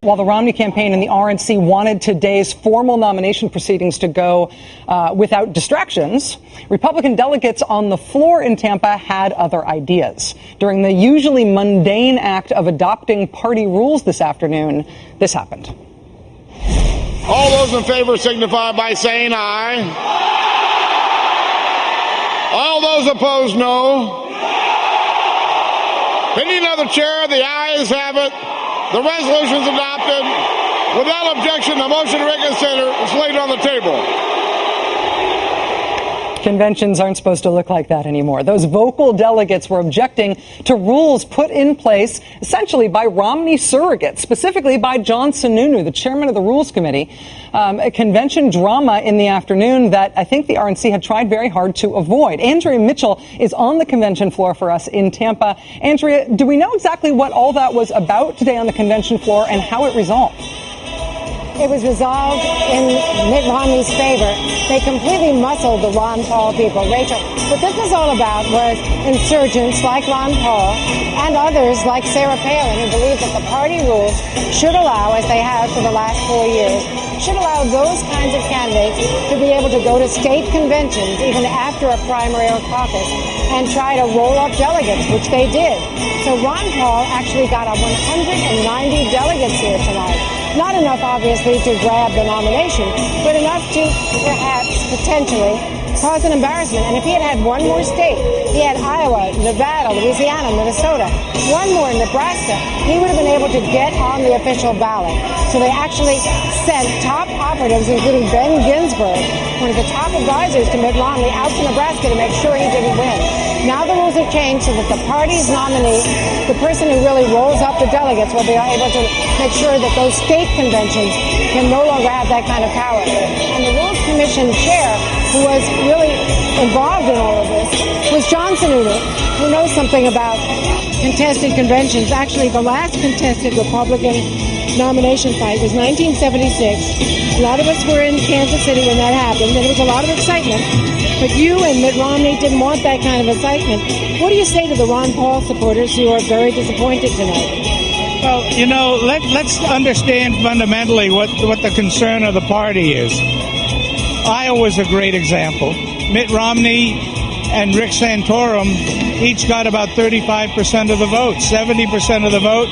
While the Romney campaign and the RNC wanted today's formal nomination proceedings to go without distractions, Republican delegates on the floor in Tampa had other ideas. During the usually mundane act of adopting party rules this afternoon, this happened. All those in favor signify by saying aye. All those opposed, no. Pending of the chair, the ayes have it. The resolution is adopted. Without objection, the motion to reconsider is laid on the table. Conventions aren't supposed to look like that anymore. Those vocal delegates were objecting to rules put in place essentially by Romney surrogates, specifically by John Sununu, the chairman of the Rules Committee. A convention drama in the afternoon that I think the RNC had tried very hard to avoid. Andrea Mitchell is on the convention floor for us in Tampa. Andrea, do we know exactly what all that was about today on the convention floor and how it resolved? It was resolved in Mitt Romney's favor. They completely muscled the Ron Paul people. Rachel, what this was all about was insurgents like Ron Paul and others like Sarah Palin who believe that the party rules should allow, as they have for the last 4 years, should allow those kinds of candidates to be able to go to state conventions even after a primary or caucus and try to roll up delegates, which they did. So Ron Paul actually got 190 delegates here tonight. Not enough, obviously, to grab the nomination, but enough to perhaps potentially cause an embarrassment. And if he had had one more state, he had Iowa, Nevada, Louisiana, Minnesota, one more in Nebraska, he would have been able to get on the official ballot. So they actually sent top operatives, including Ben Ginsberg, one of the top advisors to Mitt Romney, out to Nebraska to make sure he didn't win. Now the rules have changed so that the party's nominee, the person who really rolls up the delegates, will be able to make sure that those state conventions can no longer have that kind of power. And the Rules Commission chair, who was really involved in all of this, was John Sununu, who knows something about contested conventions. Actually, the last contested Republican nomination fight was 1976. A lot of us were in Kansas City when that happened, and there was a lot of excitement. But you and Mitt Romney didn't want that kind of excitement. What do you say to the Ron Paul supporters who are very disappointed tonight? Well, you know, let's understand fundamentally what the concern of the party is. Iowa's a great example. Mitt Romney and Rick Santorum each got about 35% of the vote, 70% of the vote,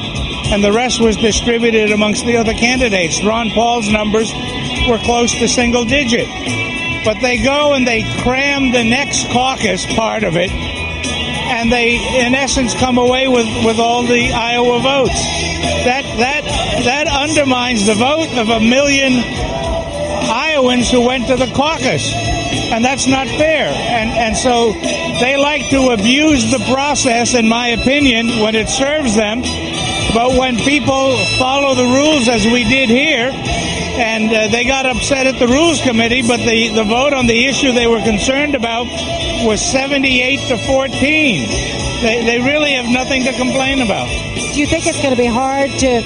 and the rest was distributed amongst the other candidates. Ron Paul's numbers were close to single digit. But they go and they cram the next caucus part of it, and they, in essence, come away with all the Iowa votes. That undermines the vote of 1 million Iowans who went to the caucus, and that's not fair. And so they like to abuse the process, in my opinion, when it serves them. But when people follow the rules, as we did here, and they got upset at the Rules Committee, but the vote on the issue they were concerned about was 78-14. They really have nothing to complain about. Do you think it's going to be hard to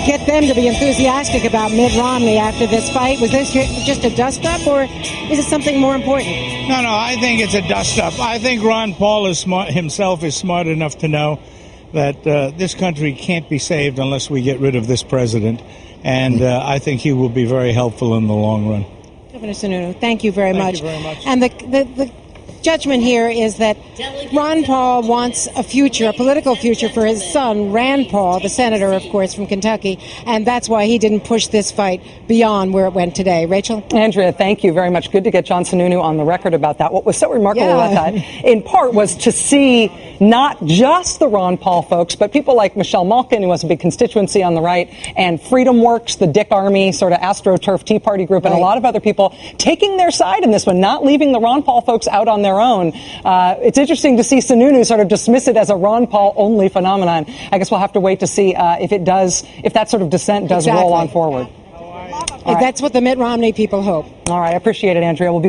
get them to be enthusiastic about Mitt Romney after this fight? Was this just a dust-up, or is it something more important? No, I think it's a dust-up. I think Ron Paul himself is smart enough to know that this country can't be saved unless we get rid of this president. And I think he will be very helpful in the long run. Governor Sununu, thank you very much. Thank you very much. And the judgment here is that Ron Paul wants a future, a political future for his son, Rand Paul, the senator, of course, from Kentucky, and that's why he didn't push this fight beyond where it went today. Rachel? Andrea, thank you very much. Good to get John Sununu on the record about that. What was so remarkable about that, in part, was to see not just the Ron Paul folks, but people like Michelle Malkin, who has a big constituency on the right, and Freedom Works, the Dick Army, sort of AstroTurf Tea Party group, and a lot of other people taking their side in this one, not leaving the Ron Paul folks out on their own. It's interesting to see Sununu sort of dismiss it as a Ron Paul only phenomenon. I guess we'll have to wait to see if that sort of dissent does roll on forward. That's what the Mitt Romney people hope. All right. I appreciate it, Andrea. We'll be